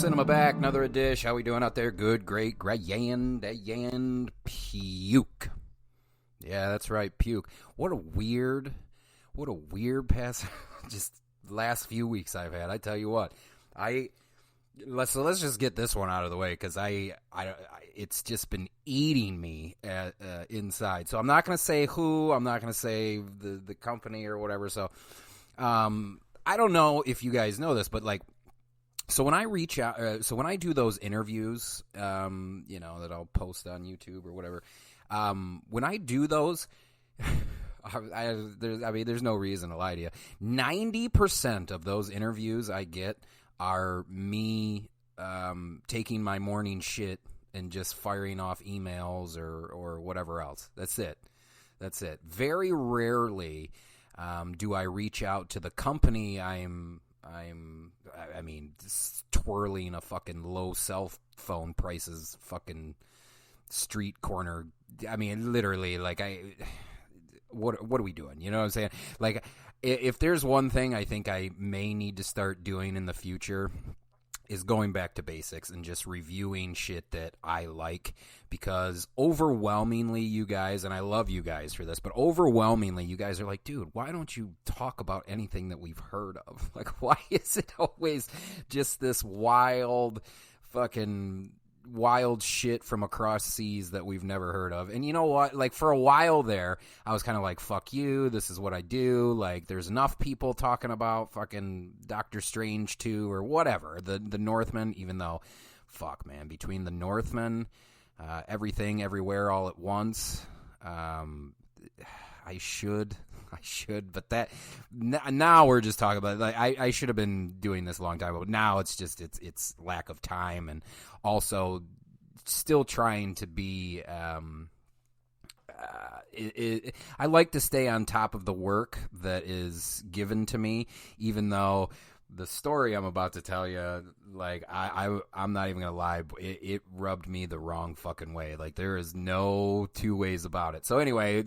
Cinema back, another dish. How we doing out there? Good, great, grand, and puke. Yeah, that's right, puke. What a weird past, just last few weeks I've had. I tell you what, let's just get this one out of the way because it's just been eating me inside. So I'm not going to say who, I'm not going to say the company or whatever. So, I don't know if you guys know this, but like, so when I reach out, so when I do those interviews, that I'll post on YouTube or whatever, when I do those, there's no reason to lie to you. 90% of those interviews I get are me taking my morning shit and just firing off emails or whatever else. That's it. Very rarely do I reach out to the company twirling a fucking low cell phone prices, fucking street corner. I mean, literally, like, what are we doing? You know what I'm saying? Like, if there's one thing I think I may need to start doing in the future is going back to basics and just reviewing shit that I like, because overwhelmingly you guys, and I love you guys for this, but overwhelmingly you guys are like, dude, why don't you talk about anything that we've heard of? Like, why is it always just this wild shit from across seas that we've never heard of? And you know what? Like, for a while there, I was kind of like, fuck you, this is what I do. Like, there's enough people talking about fucking Doctor Strange 2 or whatever, the Northmen, even though, fuck, man, between the Northmen, everything, everywhere, all at once, I should, but that now we're just talking about it. Like, I should have been doing this a long time ago, but now it's just it's lack of time, and also still trying to be. I like to stay on top of the work that is given to me, even though the story I'm about to tell you, like, I'm not even gonna lie, it rubbed me the wrong fucking way. Like, there is no two ways about it. So anyway,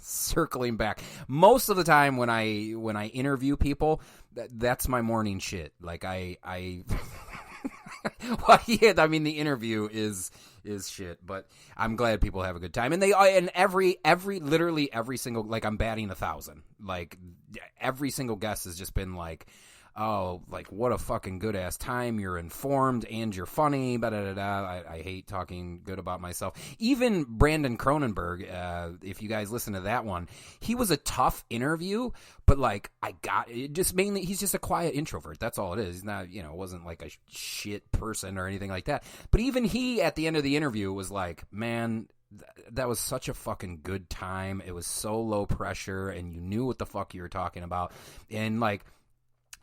circling back, most of the time when I interview people, that's my morning shit. Like, I well, yeah, I mean, the interview is shit, but I'm glad people have a good time, and literally every single, like, I'm batting 1,000. Like, every single guest has just been like, oh, like, what a fucking good ass time. You're informed and you're funny. I hate talking good about myself. Even Brandon Cronenberg, if you guys listen to that one, he was a tough interview, but like, I got it. Just mainly, he's just a quiet introvert. That's all it is. He's not, wasn't like a shit person or anything like that. But even he, at the end of the interview, was like, man, that was such a fucking good time. It was so low pressure, and you knew what the fuck you were talking about. And like,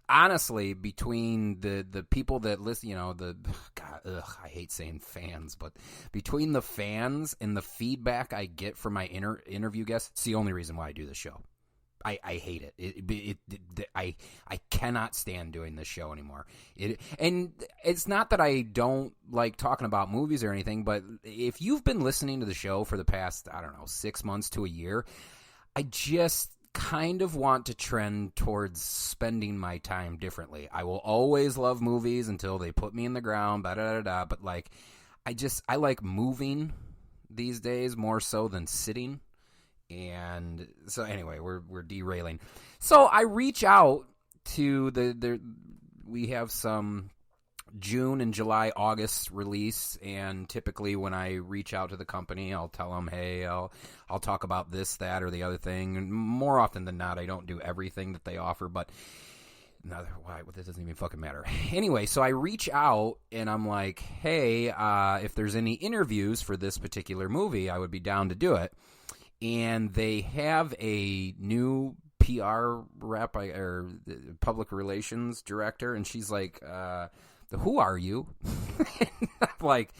honestly, between the people that listen, I hate saying fans, but between the fans and the feedback I get from my interview guests, it's the only reason why I do this show. I hate it. I cannot stand doing this show anymore. And it's not that I don't like talking about movies or anything, but if you've been listening to the show for the past, 6 months to a year, I just kind of want to trend towards spending my time differently. I will always love movies until they put me in the ground, but like, I like moving these days more so than sitting. And so anyway, we're derailing. So I reach out to we have some June and July, August release, and typically when I reach out to the company, I'll tell them, hey, I'll talk about this, that, or the other thing. And more often than not, I don't do everything that they offer, but that doesn't even fucking matter. Anyway, so I reach out and I'm like, hey, if there's any interviews for this particular movie, I would be down to do it. And they have a new PR rep or public relations director, and she's like, who are you? I'm like,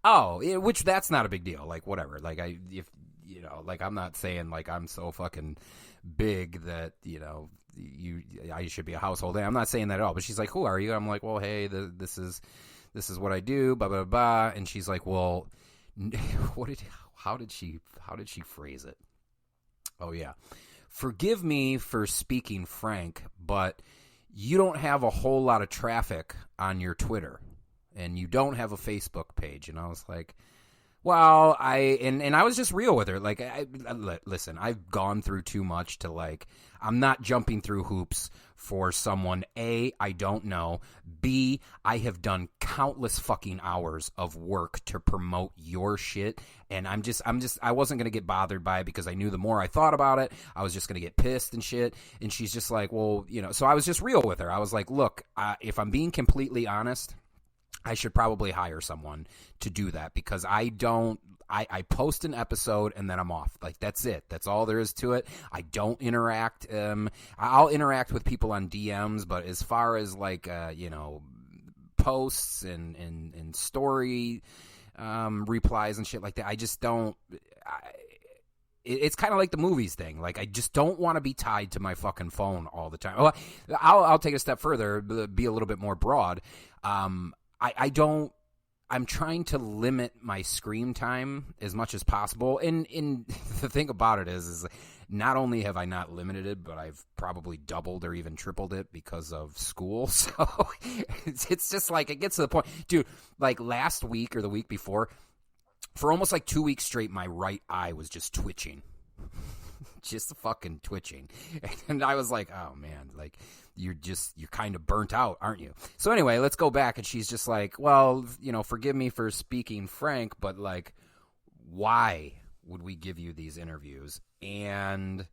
oh, which that's not a big deal. Like, whatever. Like, I'm not saying like I'm so fucking big that, I should be a household name. I'm not saying that at all. But she's like, who are you? I'm like, well, hey, this is what I do, blah, blah, blah. And she's like, well, how did she phrase it? Oh, yeah. Forgive me for speaking frank, but you don't have a whole lot of traffic on your Twitter, and you don't have a Facebook page. And I was like, well, I was just real with her. Like, listen, I've gone through too much to, like, I'm not jumping through hoops for someone. A, I don't know. B, I have done countless fucking hours of work to promote your shit. And I wasn't going to get bothered by it because I knew the more I thought about it, I was just going to get pissed and shit. And she's just like, well, you know, so I was just real with her. I was like, look, if I'm being completely honest, I should probably hire someone to do that because I post an episode and then I'm off. Like, that's it. That's all there is to it. I don't interact. I'll interact with people on DMs, but as far as like, you know, posts and story replies and shit like that, I just don't. It's kind of like the movies thing. Like, I just don't want to be tied to my fucking phone all the time. Well, I'll take it a step further, be a little bit more broad. I'm trying to limit my screen time as much as possible. And the thing about it is not only have I not limited it, but I've probably doubled or even tripled it because of school. So it's just like, it gets to the point. Dude, like last week or the week before, for almost like 2 weeks straight, my right eye was just twitching. Just fucking twitching. And I was like, oh man, like, you're kind of burnt out, aren't you? So anyway, let's go back. And she's just like, well, you know, forgive me for speaking frank, but like, why would we give you these interviews? And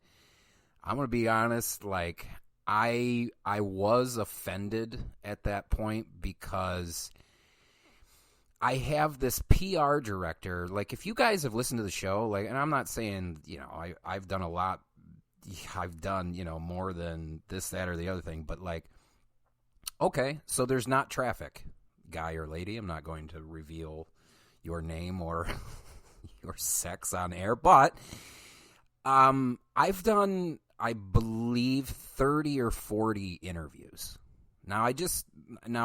I'm going to be honest, like, I was offended at that point because I have this PR director. Like, if you guys have listened to the show, like, and I'm not saying, you know, I've done a lot. I've done, you know, more than this, that, or the other thing. But, like, okay, so there's not traffic, guy or lady. I'm not going to reveal your name or your sex on air. But I've done, I believe, 30 or 40 interviews. Now,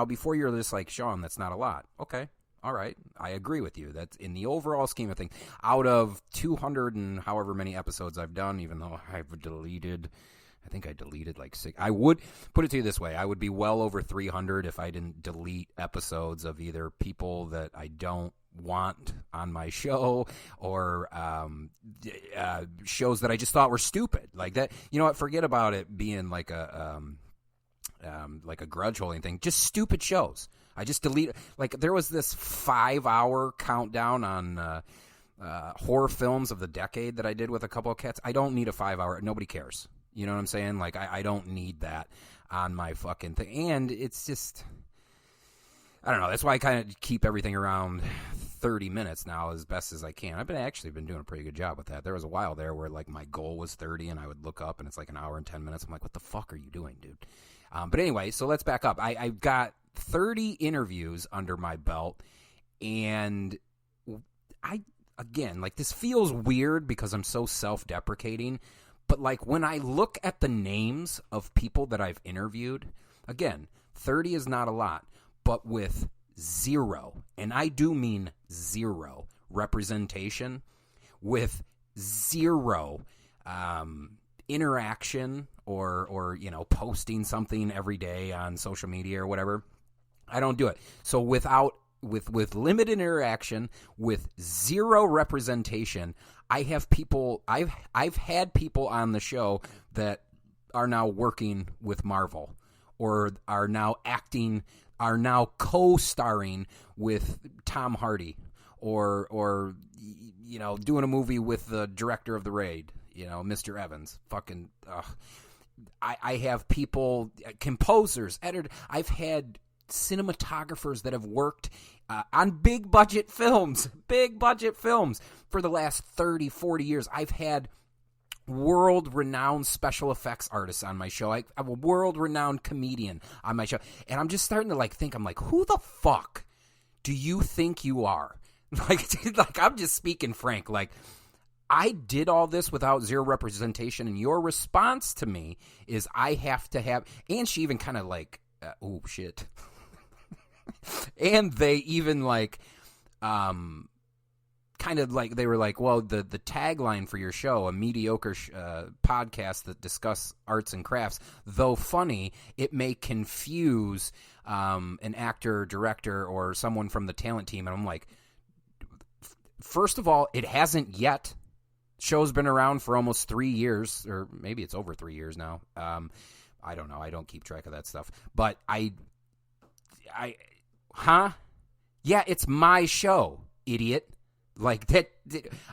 before you're just like, Sean, that's not a lot. Okay. All right, I agree with you. That's in the overall scheme of things. Out of 200 and however many episodes I've done, even though I've deleted, I think I deleted like 6. I would put it to you this way: I would be well over 300 if I didn't delete episodes of either people that I don't want on my show or shows that I just thought were stupid. Like that, you know what? Forget about it being like a grudge holding thing. Just stupid shows. I just deleted. Like, there was this 5-hour countdown on horror films of the decade that I did with a couple of cats. I don't need a 5-hour. Nobody cares. You know what I'm saying? Like, I don't need that on my fucking thing. And it's just, I don't know. That's why I kind of keep everything around 30 minutes now as best as I can. I've actually been doing a pretty good job with that. There was a while there where, like, my goal was 30 and I would look up and it's like an hour and 10 minutes. I'm like, what the fuck are you doing, dude? But anyway, so let's back up. I've got 30 interviews under my belt, and again, like, this feels weird because I'm so self-deprecating, but like, when I look at the names of people that I've interviewed, again, 30 is not a lot, but with zero, and I do mean zero representation, with zero interaction or you know, posting something every day on social media or whatever, I don't do it. So with limited interaction, with zero representation, I have people. I've had people on the show that are now working with Marvel, or are now co-starring with Tom Hardy, or you know, doing a movie with the director of The Raid, you know, Mr. Evans. Fucking, I have people, composers, editors. I've had cinematographers that have worked on big budget films for the last 30, 40 years. I've had world-renowned special effects artists on my show. I'm a world-renowned comedian on my show. And I'm just starting to think, I'm like, who the fuck do you think you are? Like, I'm just speaking frank. Like, I did all this without zero representation, and your response to me is I have to have, and she even kind of like, oh, shit. And they even kind of like, they were like, well, the tagline for your show, a mediocre podcast that discuss arts and crafts, though funny, it may confuse an actor, director, or someone from the talent team. And I'm like, first of all, it hasn't yet. Show's been around for almost 3 years, or maybe it's over 3 years now. I don't know. I don't keep track of that stuff. But yeah, it's my show, idiot. Like that,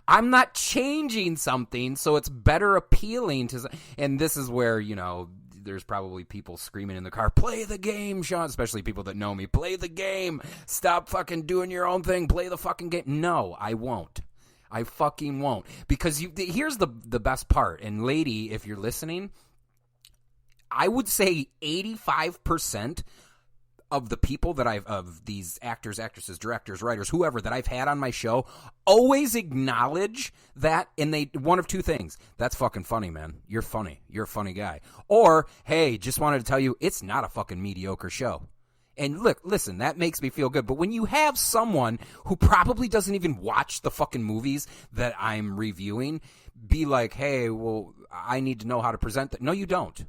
I'm not changing something so it's better appealing to. And this is where, you know, there's probably people screaming in the car, play the game, Sean, especially people that know me. Play the game. Stop fucking doing your own thing. Play the fucking game. No, I won't. I fucking won't. Because here's the best part. And lady, if you're listening, I would say 85% of the people that of these actors, actresses, directors, writers, whoever that I've had on my show always acknowledge that, and they, one of two things. That's fucking funny, man. You're funny. You're a funny guy. Or, hey, just wanted to tell you, it's not a fucking mediocre show. And look, listen, that makes me feel good. But when you have someone who probably doesn't even watch the fucking movies that I'm reviewing, be like, hey, well, I need to know how to present that. No, you don't.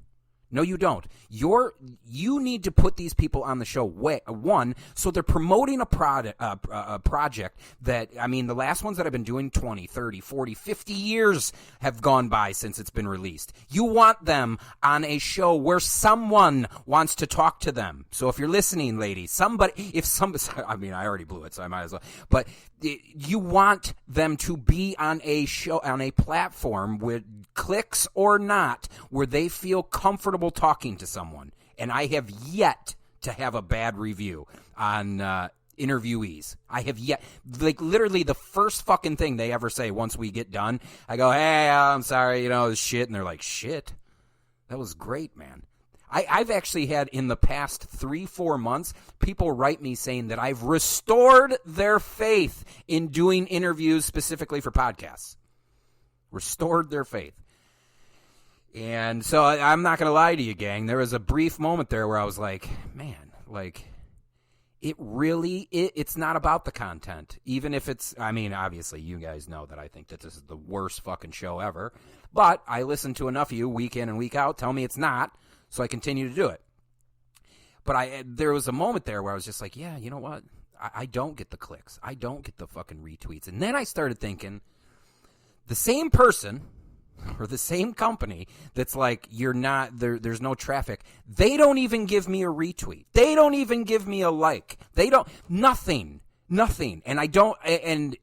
No, you don't. You need to put these people on the show, one, so they're promoting a project that, I mean, the last ones that I've been doing, 20, 30, 40, 50 years have gone by since it's been released. You want them on a show where someone wants to talk to them. So if you're listening, lady, I mean, I already blew it, so I might as well. But you want them to be on a show, on a platform with clicks or not, where they feel comfortable talking to someone. And I have yet to have a bad review on interviewees. I have yet, like, literally the first fucking thing they ever say once we get done, I go, hey, I'm sorry, you know, shit. And they're like, shit, that was great, man. I've actually had, in the past 3-4 months, people write me saying that I've restored their faith in doing interviews specifically for podcasts. Restored their faith. And so I'm not going to lie to you, gang. There was a brief moment there where I was like, man, like, it's not about the content. Even if it's, I mean, obviously you guys know that I think that this is the worst fucking show ever. But I listen to enough of you week in and week out tell me it's not. So I continue to do it. But there was a moment there where I was just like, yeah, you know what? I don't get the clicks. I don't get the fucking retweets. And then I started thinking, the same person or the same company that's like, you're not, there's no traffic, they don't even give me a retweet. They don't even give me a like. They don't, nothing. And I don't, and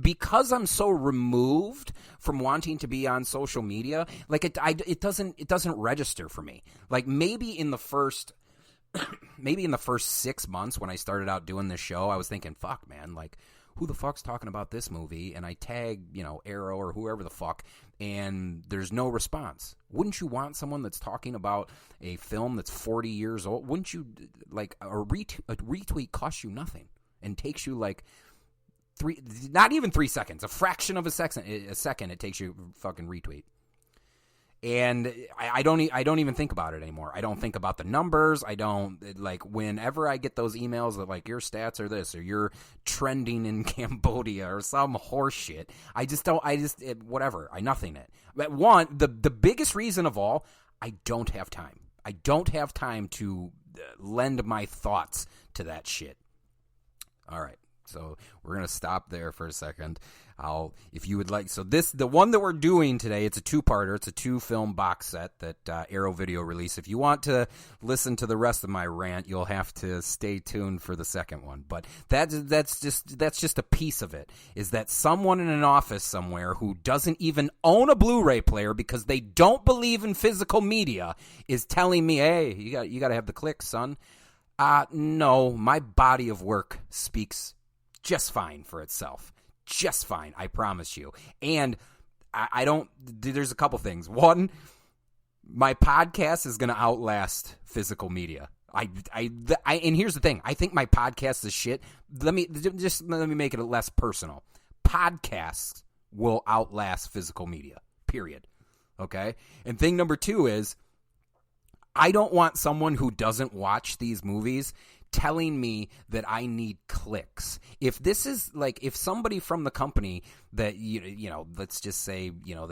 because I'm so removed from wanting to be on social media, like it doesn't register for me. Like maybe in the first 6 months when I started out doing this show, I was thinking, fuck, man, like, who the fuck's talking about this movie? And I tag, you know, Arrow or whoever the fuck, and there's no response. Wouldn't you want someone that's talking about a film that's 40 years old? Wouldn't you, like, a retweet costs you nothing and takes you like not even 3 seconds, a fraction of a second it takes you fucking retweet. And I don't even think about it anymore. I don't think about the numbers. I don't, like, whenever I get those emails that, like, your stats are this or you're trending in Cambodia or some horse shit, whatever. I nothing it. But one, the biggest reason of all, I don't have time. I don't have time to lend my thoughts to that shit. All right. So we're going to stop there for a second. If you would like, so the one that we're doing today, it's a 2-parter. It's a 2-film box set that Arrow Video released. If you want to listen to the rest of my rant, you'll have to stay tuned for the second one. But that's just a piece of it, is that someone in an office somewhere who doesn't even own a Blu-ray player because they don't believe in physical media is telling me, hey, you got to have the clicks, son. No, my body of work speaks just fine for itself. Just fine, I promise you. And I don't, there's a couple things. One, my podcast is going to outlast physical media. And here's the thing. I think my podcast is shit. Let me make it less personal. Podcasts will outlast physical media, period. Okay? And thing number 2 is, I don't want someone who doesn't watch these movies telling me that I need clicks. If this is like, if somebody from the company that, you know, let's just say, you know,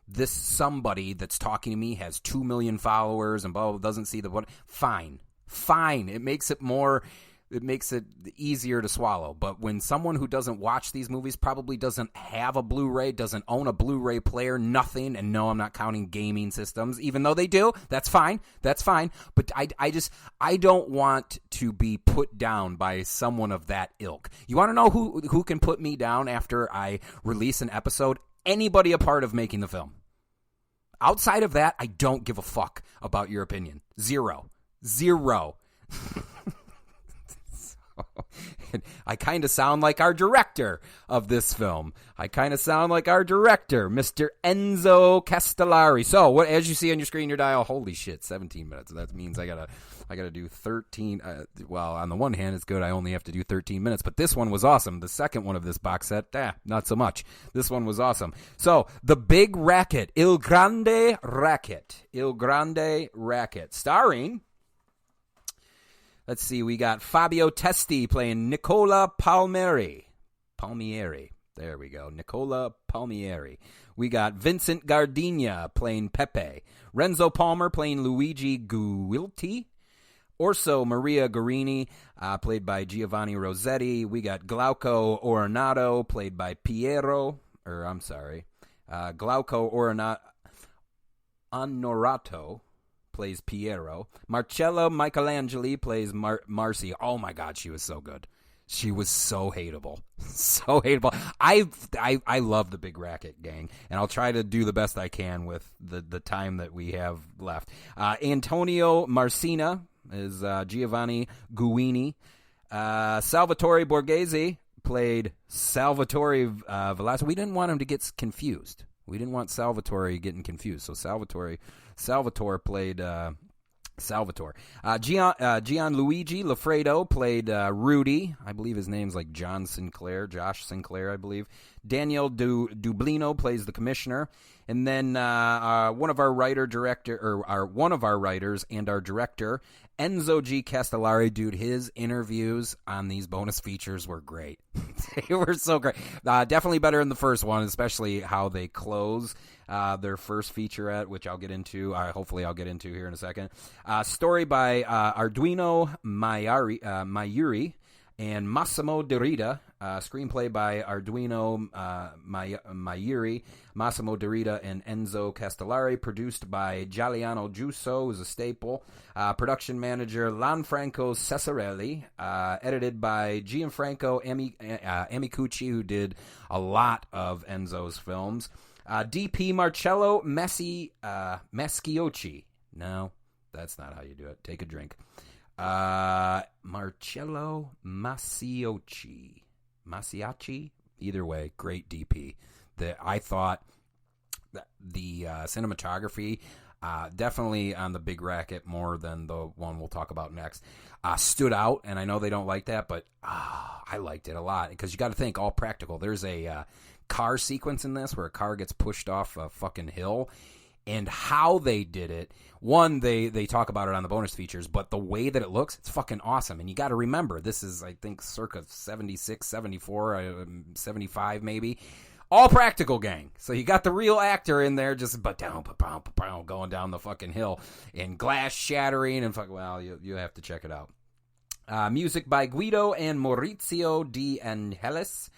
this somebody that's talking to me has 2 million followers and blah, blah, doesn't see the what, fine. It makes it easier to swallow. But when someone who doesn't watch these movies, probably doesn't have a Blu-ray, doesn't own a Blu-ray player, nothing, and no, I'm not counting gaming systems, even though they do, that's fine. But I don't want to be put down by someone of that ilk. You want to know who can put me down after I release an episode? Anybody a part of making the film. Outside of that, I don't give a fuck about your opinion. Zero. I kind of sound like our director of this film. Mr. Enzo Castellari. So, what, as you see on your screen, your dial, holy shit, 17 minutes. That means I gotta do 13. Well, on the one hand, it's good. I only have to do 13 minutes, but this one was awesome. The second one of this box set, not so much. This one was awesome. So, The Big Racket, Il Grande Racket, starring. Let's see, we got Fabio Testi playing Nicola Palmieri. There we go, Nicola Palmieri. We got Vincent Gardenia playing Pepe. Renzo Palmer playing Luigi Guilty. Orso Maria Guerinni, played by Giovanni Rossetti. We got Glauco Onorato, played by Glauco Onorato plays Piero. Marcella Michelangeli plays Marcy. Oh my God, she was so good. She was so hateable. I love the Big Racket gang, and I'll try to do the best I can with the time that we have left. Antonio Marsina is Giovanni Guini. Salvatore Borgese played Salvatore Velasco. We didn't want him to get confused. We didn't want Salvatore getting confused, so Salvatore played Salvatore. Gianluigi Loffredo played Rudy. I believe his name's like Josh Sinclair, I believe. Daniele Dublino plays the commissioner. And then one of our writers and our director, Enzo G. Castellari. Dude, his interviews on these bonus features were great. They were so great. Definitely better than the first one, especially how they close their first featurette, which I'll get into. Hopefully I'll get into here in a second. Story by Arduino Mayuri and Massimo Derrida. Screenplay by Arduino Mayuri, Massimo Derrida, and Enzo Castellari. Produced by Giuliano Giusso, who's a staple. Production manager Lanfranco Cesarelli. Edited by Gianfranco Amicucci, who did a lot of Enzo's films. DP Marcello Masciocchi. No, that's not how you do it. Take a drink. Marcello Masciocchi. Either way, great DP. I thought the cinematography, definitely on the Big Racket more than the one we'll talk about next, stood out. And I know they don't like that, but I liked it a lot because you got to think all practical. There's a car sequence in this where a car gets pushed off a fucking hill. And how they did it, one, they talk about it on the bonus features, but the way that it looks, it's fucking awesome. And you got to remember, this is, I think, circa 76, 74, 75 maybe. All practical, gang. So you got the real actor in there just going down the fucking hill and glass shattering and well, you have to check it out. Music by Guido and Maurizio De Angelis.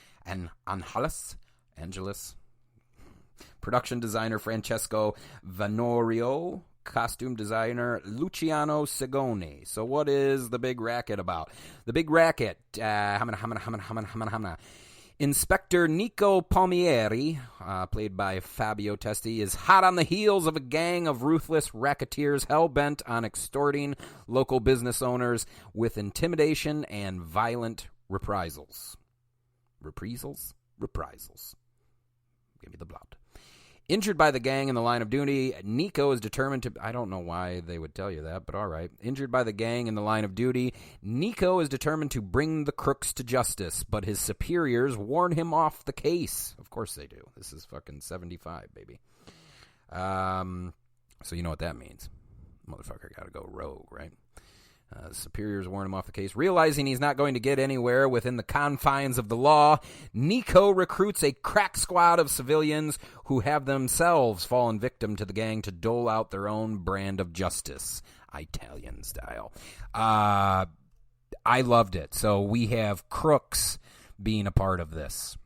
Production designer Francesco Vanorio. Costume designer Luciano Segoni. So what is The Big Racket about? The Big Racket. Inspector Nico Palmieri, played by Fabio Testi, is hot on the heels of a gang of ruthless racketeers hell-bent on extorting local business owners with intimidation and violent reprisals. Reprisals? Give me the blood. Injured by the gang in the line of duty, Nico is determined to... I don't know why they would tell you that, but all right. Injured by the gang in the line of duty, Nico is determined to bring the crooks to justice, but his superiors warn him off the case. Of course they do. This is fucking 75, baby. So you know what that means. Motherfucker gotta go rogue, right? Superiors warn him off the case. Realizing he's not going to get anywhere within the confines of the law, Nico recruits a crack squad of civilians who have themselves fallen victim to the gang to dole out their own brand of justice, Italian style. I loved it. So we have Crooks being a part of this.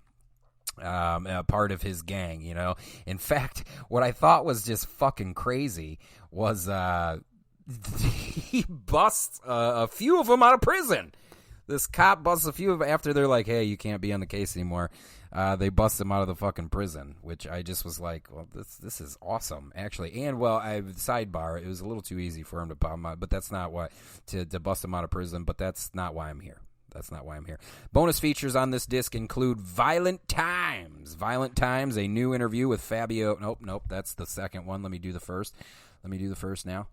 A part of his gang, you know. In fact, what I thought was just fucking crazy was he busts a few of them out of prison. This cop busts a few of them after they're like, hey, you can't be on the case anymore. They bust him out of the fucking prison, which I just was like, well, this is awesome, actually. And, well, sidebar, it was a little too easy for him to pop him out, but that's not what, to bust him out of prison, but that's not why I'm here. That's not why I'm here. Bonus features on this disc include Violent Times. Violent Times, a new interview with Fabio. Nope, that's the second one. Let me do the first now.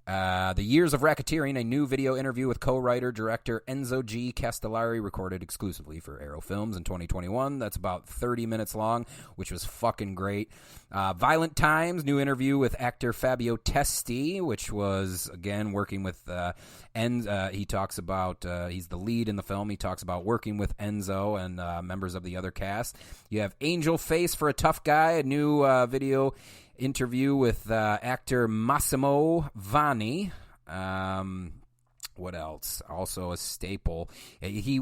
The Years of Racketeering, a new video interview with co-writer, director Enzo G. Castellari, recorded exclusively for Arrow Films in 2021. That's about 30 minutes long, which was fucking great. Violent Times, new interview with actor Fabio Testi, which was, again, working with Enzo. He talks about, he's the lead in the film. He talks about working with Enzo and members of the other cast. You have Angel Face for a Tough Guy, a new video interview with actor Massimo Vanni. What else? Also a staple. He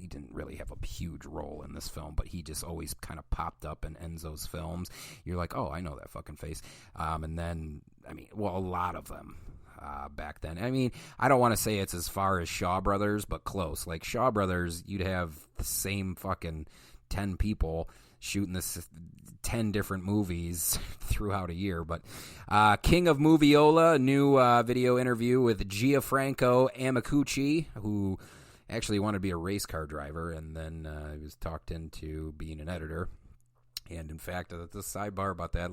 didn't really have a huge role in this film, but he just always kind of popped up in Enzo's films. You're like, oh, I know that fucking face. And then, a lot of them back then. I don't want to say it's as far as Shaw Brothers, but close. Like Shaw Brothers, you'd have the same fucking 10 people shooting this 10 different movies throughout a year. But King of Moviola, a new video interview with Gianfranco Amicucci, who actually wanted to be a race car driver, and then he was talked into being an editor. And in fact, the sidebar about that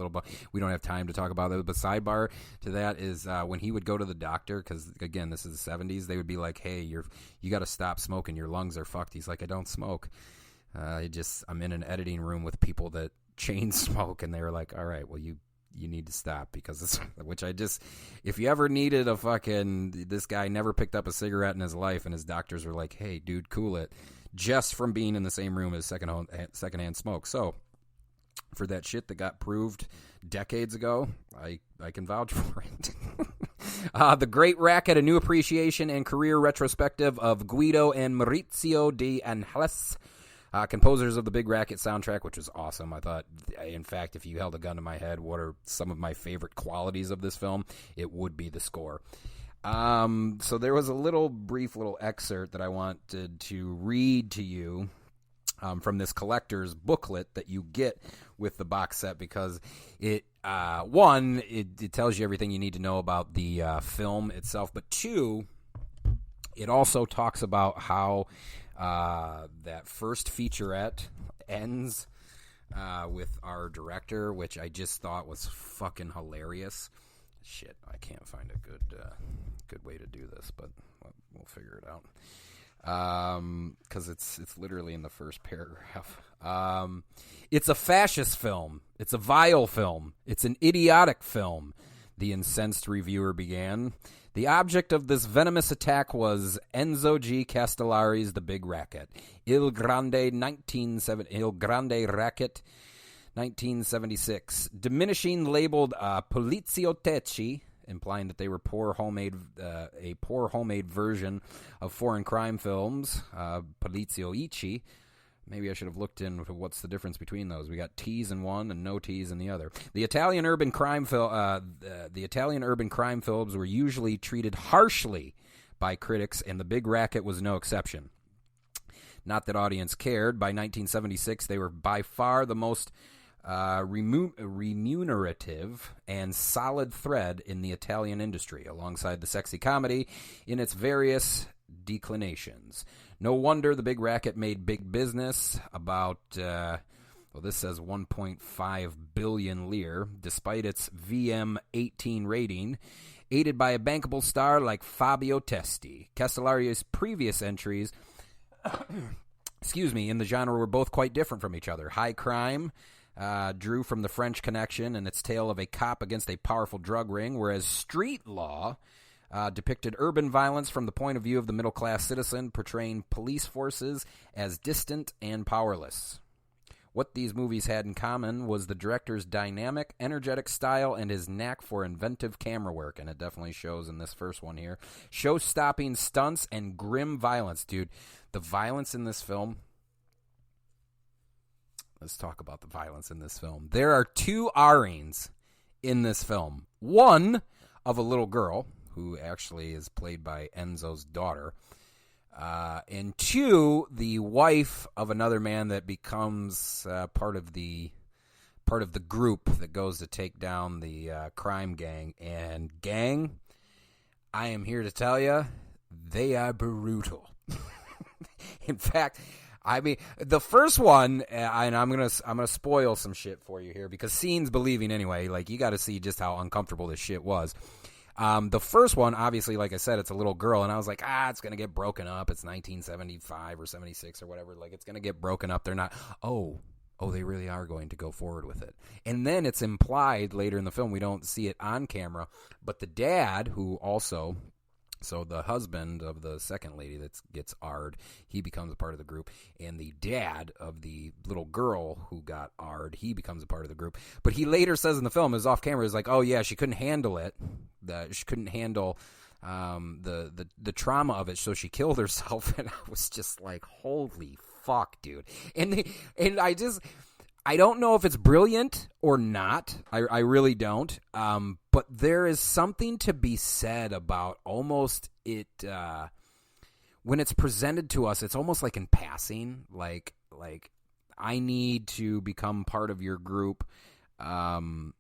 we don't have time to talk about that, but sidebar to that is when he would go to the doctor, because again, this is the 70s, they would be like, hey, you got to stop smoking, your lungs are fucked. He's like, I don't smoke. I'm in an editing room with people that chain smoke, and they were like, all right, well, you need to stop, because it's, if you ever needed this guy never picked up a cigarette in his life, and his doctors were like, hey, dude, cool it, just from being in the same room as secondhand smoke. So for that shit that got proved decades ago, I can vouch for it. The Great Racket, a new appreciation and career retrospective of Guido and Maurizio de Angelis, composers of the Big Racket soundtrack, which was awesome. I thought, in fact, if you held a gun to my head, what are some of my favorite qualities of this film? It would be the score. So there was a brief little excerpt that I wanted to read to you from this collector's booklet that you get with the box set, because it tells you everything you need to know about the film itself, but two, it also talks about how that first featurette ends with our director, which I just thought was fucking hilarious. Shit, I can't find a good way to do this, but we'll figure it out. Because it's literally in the first paragraph. It's a fascist film. It's a vile film. It's an idiotic film, the incensed reviewer began. The object of this venomous attack was Enzo G. Castellari's The Big Racket, Il Grande Racket, 1976. Diminishing labeled Poliziotecci, implying that they were a poor homemade version of foreign crime films, Polizioici. Maybe I should have looked into what's the difference between those. We got T's in one and no T's in the other. The Italian urban crime films were usually treated harshly by critics, and The Big Racket was no exception. Not that audience cared. By 1976, they were by far the most remunerative and solid thread in the Italian industry, alongside the sexy comedy in its various declinations. No wonder The Big Racket made big business, about, this says 1.5 billion lire, despite its VM-18 rating, aided by a bankable star like Fabio Testi. Castellari's previous entries in the genre were both quite different from each other. High Crime drew from the French Connection and its tale of a cop against a powerful drug ring, whereas Street Law depicted urban violence from the point of view of the middle-class citizen, portraying police forces as distant and powerless. What these movies had in common was the director's dynamic, energetic style and his knack for inventive camera work, and it definitely shows in this first one here. Show-stopping stunts and grim violence. Dude, the violence in this film... Let's talk about the violence in this film. There are 2 R-ings in this film. One of a little girl, who actually is played by Enzo's daughter, and 2, the wife of another man that becomes part of the group that goes to take down the crime gang. And gang, I am here to tell you, they are brutal. In fact, I mean, the first one, and I'm gonna spoil some shit for you here because seeing's believing anyway. Like, you got to see just how uncomfortable this shit was. The first one, obviously, like I said, it's a little girl, and I was like, it's going to get broken up. It's 1975 or 76 or whatever. Like, it's going to get broken up. They're not, they really are going to go forward with it. And then it's implied later in the film, we don't see it on camera, but the dad, who also... So the husband of the second lady that gets R'd, he becomes a part of the group. And the dad of the little girl who got R'd, he becomes a part of the group. But he later says in the film, is off camera, is like, oh yeah, she couldn't handle it. She couldn't handle the trauma of it, so she killed herself. And I was just like, holy fuck, dude. And I don't know if it's brilliant or not. I really don't. But there is something to be said about almost it when it's presented to us. It's almost like in passing, like I need to become part of your group to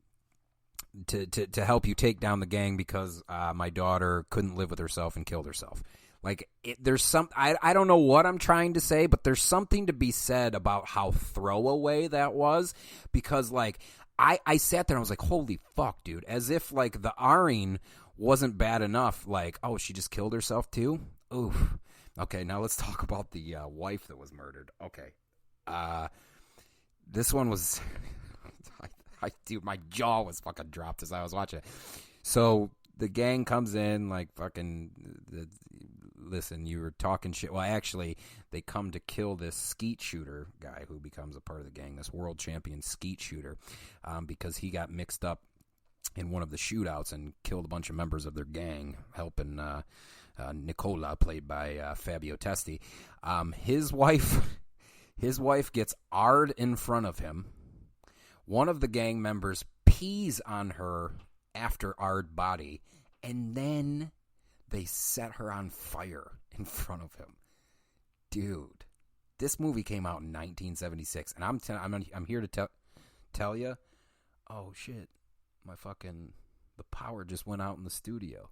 help you take down the gang because my daughter couldn't live with herself and killed herself. Like, there's some, I don't know what I'm trying to say, but there's something to be said about how throwaway that was, because, like, I sat there and I was like, holy fuck, dude, as if, like, the R-ing wasn't bad enough, like, oh, she just killed herself too? Oof. Okay, now let's talk about the wife that was murdered. Okay. This one was, dude, my jaw was fucking dropped as I was watching it. So, the gang comes in, like, fucking, listen, you were talking shit. Well, actually, they come to kill this skeet shooter guy who becomes a part of the gang, this world champion skeet shooter, because he got mixed up in one of the shootouts and killed a bunch of members of their gang, helping Nicola, played by Fabio Testi. His wife gets R'd in front of him. One of the gang members pees on her after R'd body, and then they set her on fire in front of him. Dude, this movie came out in 1976, and I'm here to tell you, oh shit, the power just went out in the studio.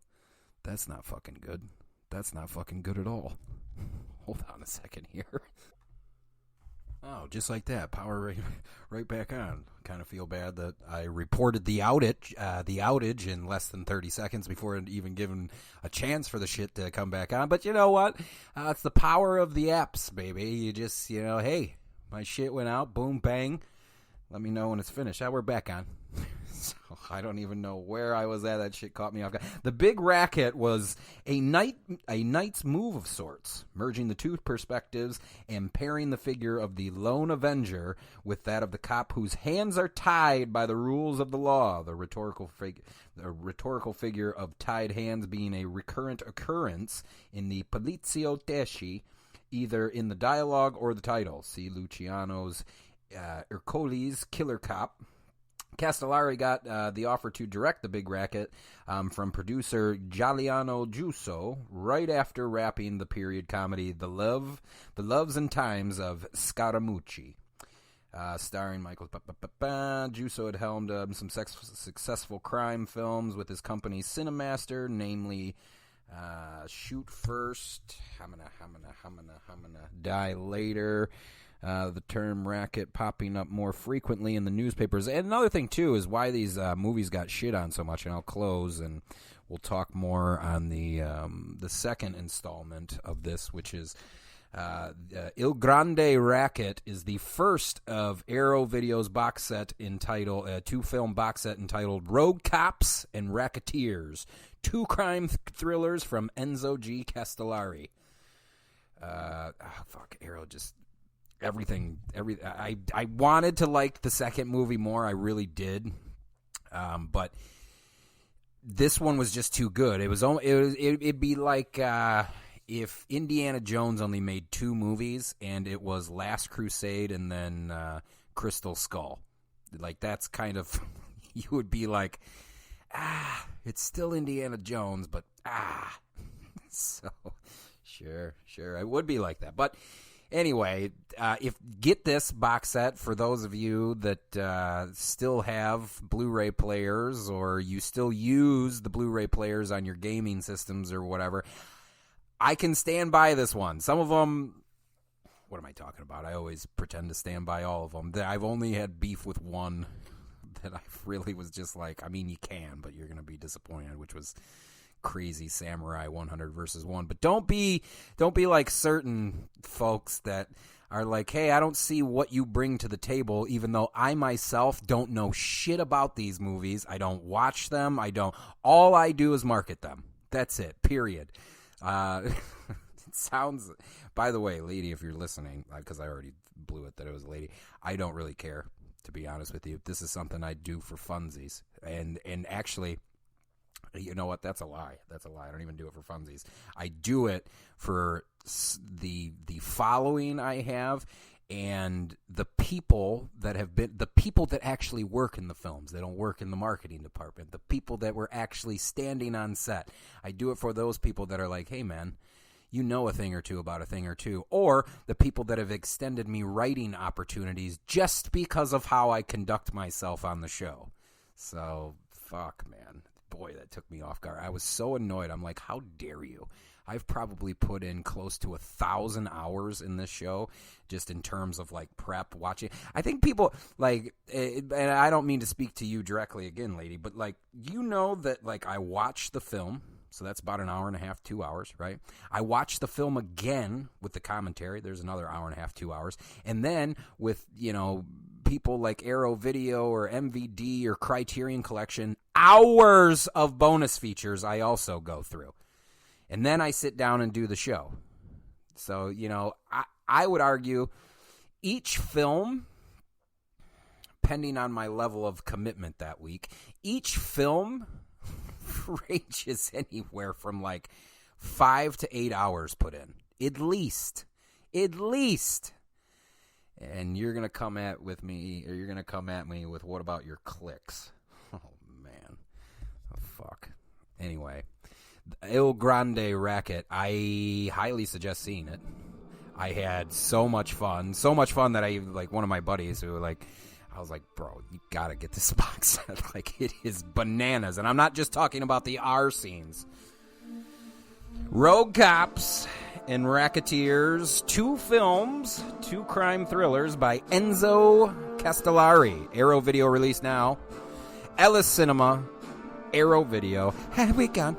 That's not fucking good. That's not fucking good at all. Hold on a second here. Oh, just like that, power right back on. Kind of feel bad that I reported the outage in less than 30 seconds before even given a chance for the shit to come back on. But you know what? It's the power of the apps, baby. You just, hey, my shit went out, boom, bang. Let me know when it's finished. We're back on. So I don't even know where I was at. That shit caught me off guard. The big racket was a knight's move of sorts, merging the two perspectives and pairing the figure of the lone avenger with that of the cop whose hands are tied by the rules of the law. The rhetorical figure of tied hands being a recurrent occurrence in the poliziotteschi, either in the dialogue or the title. See Luciano's Ercoli's Killer Cop. Castellari got the offer to direct The Big Racket from producer Giuliano Giusso right after wrapping the period comedy The Loves and Times of Scaramucci. Starring Michael Giusso had helmed some successful crime films with his company Cinemaster, namely Shoot First, Hamana, Die Later. The term racket popping up more frequently in the newspapers. And another thing, too, is why these movies got shit on so much. And I'll close, and we'll talk more on the second installment of this, which is Il Grande Racket is the first of Arrow Video's box set entitled, two-film box set entitled Road Cops and Racketeers, two crime thrillers from Enzo G. Castellari. Arrow just everything. I wanted to like the second movie more. I really did, but this one was just too good. It'd be like if Indiana Jones only made two movies, and it was Last Crusade and then Crystal Skull. Like, that's kind of, you would be like, it's still Indiana Jones, but so sure, I would be like that. But anyway, get this box set for those of you that still have Blu-ray players, or you still use the Blu-ray players on your gaming systems or whatever. I can stand by this one. Some of them, what am I talking about? I always pretend to stand by all of them. I've only had beef with one that I really was just like, I mean, you can, but you're going to be disappointed, which was Crazy Samurai 100 versus 1. But don't be like certain folks that are like, hey, I don't see what you bring to the table, even though I myself don't know shit about these movies. I don't watch them. All I do is market them. That's it, period. It sounds, by the way, lady, if you're listening, because I already blew it that it was a lady, I don't really care, to be honest with you. This is something I do for funsies. And actually, you know what? That's a lie. I don't even do it for funsies. I do it for the following I have and the people that actually work in the films. They don't work in the marketing department. The people that were actually standing on set. I do it for those people that are like, hey, man, you know a thing or two about a thing or two. Or the people that have extended me writing opportunities just because of how I conduct myself on the show. So, fuck, man. Boy, that took me off guard. I was so annoyed. I'm like, how dare you? I've probably put in close to 1,000 hours in this show, just in terms of like prep, watching. I think people like, and I don't mean to speak to you directly again, lady, but like, you know that like I watch the film, so that's about an hour and a half, 2 hours, right? I watch the film again with the commentary. There's another hour and a half, 2 hours, and then with people like Arrow Video or MVD or Criterion Collection, hours of bonus features I also go through. And then I sit down and do the show. So, I would argue each film, depending on my level of commitment that week, each film ranges anywhere from like 5 to 8 hours put in. At least. And you're going to come at me with what about your clicks? Oh, man. Oh, fuck. Anyway. Il Grande Racket, I highly suggest seeing it. I had so much fun that I, like, one of my buddies who, like, I was like, bro, you gotta get this box set. Like, it is bananas. And I'm not just talking about the R scenes. Rogue Cops and Racketeers, 2 films, 2 crime thrillers by Enzo Castellari. Arrow Video released now. Ellis Cinema, Arrow Video. Have we gone?